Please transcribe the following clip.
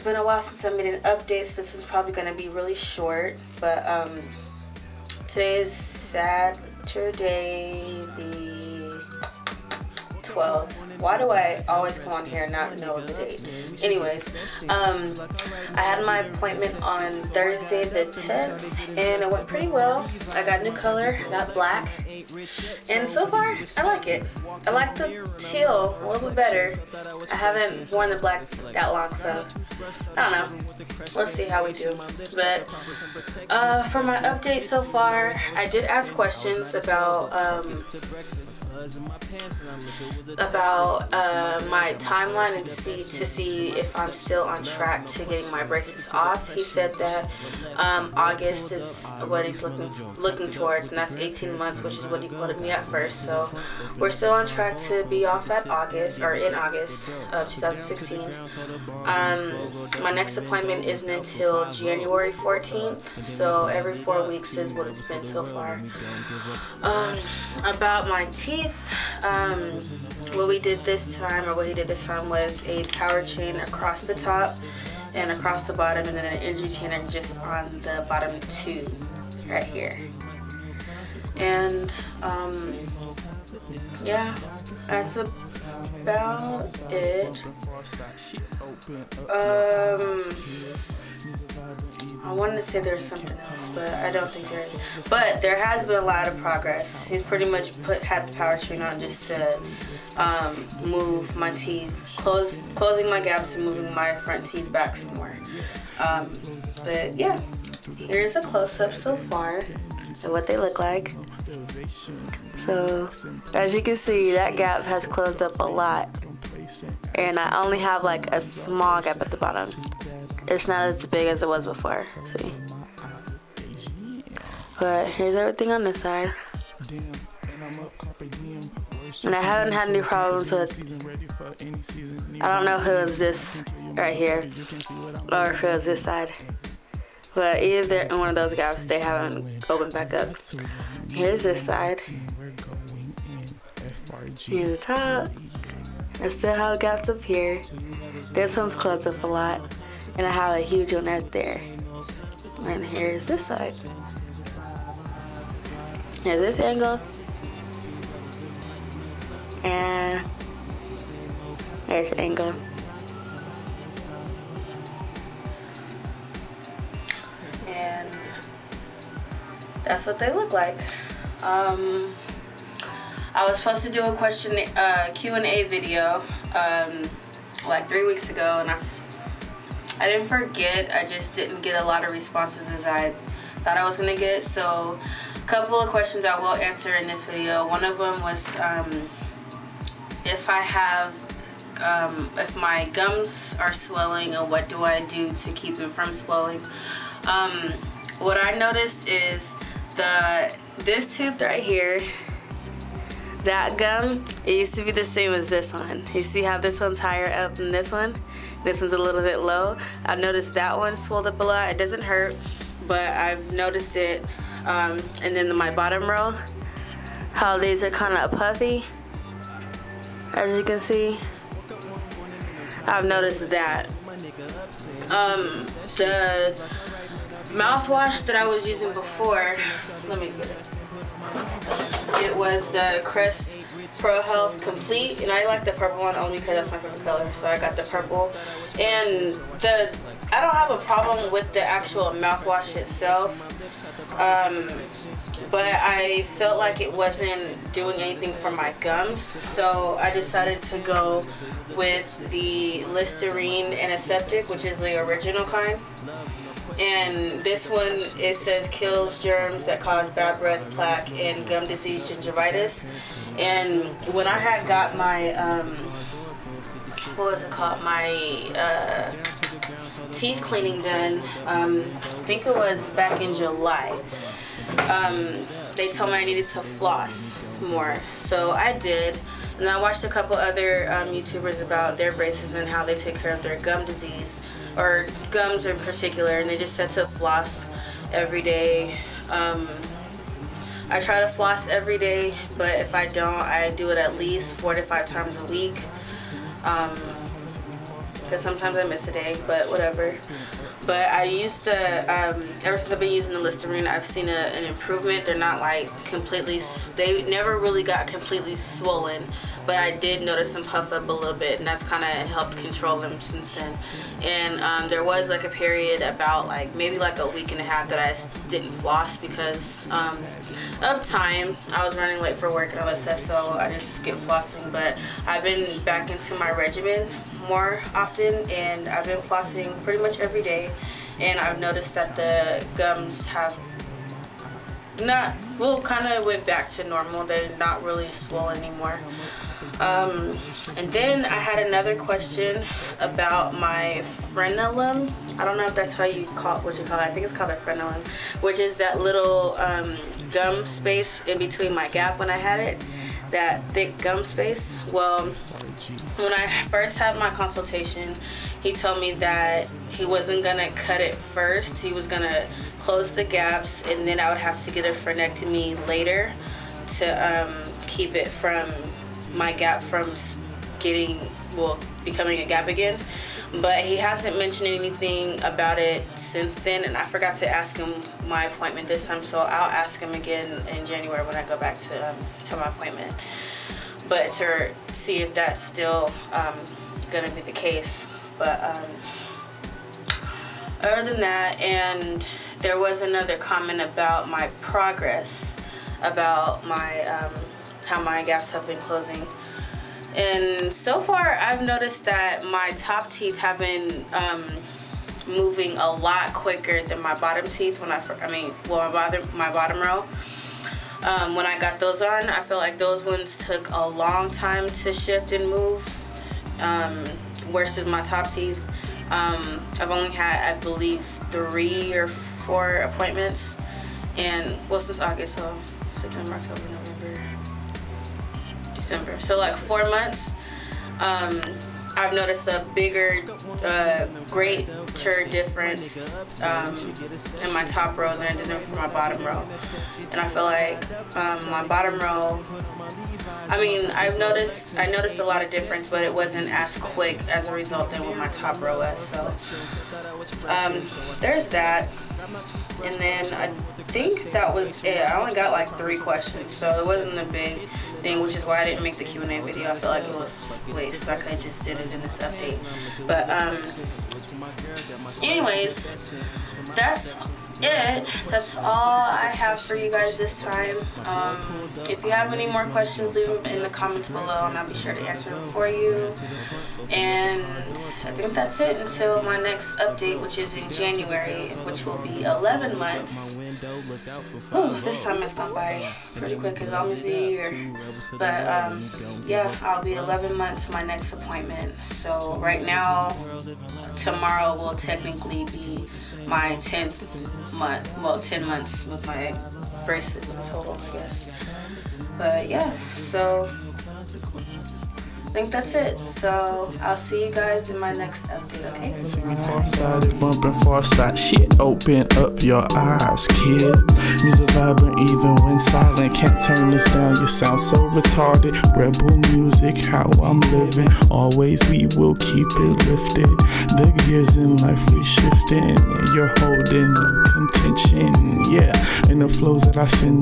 been a while since I made an update, so this is probably going to be really short. But today is Saturday the 12th. Why do I always come on here and not know the date? Anyways, I had my appointment on Thursday the 10th, and it went pretty well. I got a new color, I got black, and so far, I like it. I like the teal a little bit better. I haven't worn the black that long, so I don't know. We'll see how we do. But for my update so far, I did ask questions about my timeline and to see if I'm still on track to getting my braces off. He said that August is what he's looking towards, and that's 18 months, which is what he quoted me at first. So we're still on track to be off at August, or in August of 2016. My next appointment isn't until January 14th, so every 4 weeks is what it's been so far. About my teeth, what we did this time, or what he did this time, was a power chain across the top and across the bottom, and then an energy chain just on the bottom two right here. And yeah, that's about it. I wanted to say there's something else, but I don't think there is. But there has been a lot of progress. He's pretty much had the power chain on just to move my teeth, closing my gaps and moving my front teeth back some more. But yeah, here's a close-up so far of what they look like. So as you can see, that gap has closed up a lot, and I only have like a small gap at the bottom. It's not as big as it was before, see? But here's everything on this side. And I haven't had any problems with, I don't know if it was this right here, or if it was this side. But either in one of those gaps, they haven't opened back up. Here's this side. Here's the top. I still have gaps up here. This one's closed up a lot. And I have a huge one right there. And here's this side. Here's this angle. And there's the angle. And that's what they look like. I was supposed to do a Q&A video like 3 weeks ago, and I didn't forget. I just didn't get a lot of responses as I thought I was gonna get. So a couple of questions I will answer in this video. One of them was if my gums are swelling, and what do I do to keep them from swelling. What I noticed is this tooth right here, that gum, it used to be the same as this one. You see how this one's higher up than this one? This one's a little bit low. I've noticed that one swelled up a lot. It doesn't hurt, but I've noticed it. And then my bottom row, how these are kind of puffy, as you can see. I've noticed that. The mouthwash that I was using before, let me get it. It was the Crest Pro Health Complete, and I like the purple one only because that's my favorite color, so I got the purple. And I don't have a problem with the actual mouthwash itself, but I felt like it wasn't doing anything for my gums, so I decided to go with the Listerine Antiseptic, which is the original kind. And this one, it says kills germs that cause bad breath, plaque, and gum disease, gingivitis. And when I had got my, what was it called? My teeth cleaning done, I think it was back in July. They told me I needed to floss more, so I did. And I watched a couple other YouTubers about their braces and how they take care of their gum disease, or gums in particular, and they just said to floss every day. I try to floss every day, but if I don't, I do it at least 4 to 5 times a week. because sometimes I miss a day, but whatever. But I used to, ever since I've been using the Listerine, I've seen an improvement. They're not like completely, they never really got completely swollen, but I did notice them puff up a little bit, and that's kind of helped control them since then. And there was like a period about like maybe like a week and a half that I didn't floss because of time. I was running late for work and all that stuff, so I just skipped flossing. But I've been back into my regimen more often, and I've been flossing pretty much every day. And I've noticed that the gums have not, well, kind of went back to normal. They're not really swollen anymore. And then I had another question about my frenulum. I don't know if that's how you call it, what you call it. I think it's called a frenulum, which is that little gum space in between my gap when I had it, that thick gum space. Well, when I first had my consultation, he told me that he wasn't gonna cut it first. He was gonna close the gaps, and then I would have to get a frenectomy later to keep it from my gap from getting, well, becoming a gap again. But he hasn't mentioned anything about it since then, and I forgot to ask him my appointment this time, so I'll ask him again in January when I go back to have my appointment, but to see if that's still gonna be the case. But other than that, and there was another comment about my progress, about my how my gaps have been closing. And so far I've noticed that my top teeth have been moving a lot quicker than my bottom teeth when my bottom row. When I got those on, I feel like those ones took a long time to shift and move, versus my top teeth. I've only had, I believe, 3 or 4 appointments, and well, since August, so September, October, November, December, so like 4 months. I've noticed a bigger, greater difference in my top row than I did for my bottom row. And I feel like my bottom row, I mean, I noticed a lot of difference, but it wasn't as quick as a result than what my top row was. So there's that. And then I think that was it. I only got like 3 questions, so it wasn't a big thing, which is why I didn't make the Q&A video. I feel like it was a waste, so I could have just did it in this update. But anyways, that's it. That's all I have for you guys this time. If you have any more questions, leave them in the comments below, and I'll be sure to answer them for you. And I think that's it until my next update, which is in January, which will be 11 months. Oh, this time has gone by pretty quick. It's almost a year. But yeah, I'll be 11 months to my next appointment. So right now, tomorrow will technically be my 10th month. Well, 10 months with my braces in total, I guess. But yeah, so I think that's it. So I'll see you guys in my next update, okay? Far-sided, bumping far-side shit. Open up your eyes, kid. Music vibrant even when silent. Can't turn this down, you sound so retarded. Rebel music, how I'm living. Always we will keep it lifted. The gears in life we shifting. You're holding no contention, yeah. And the flows that I send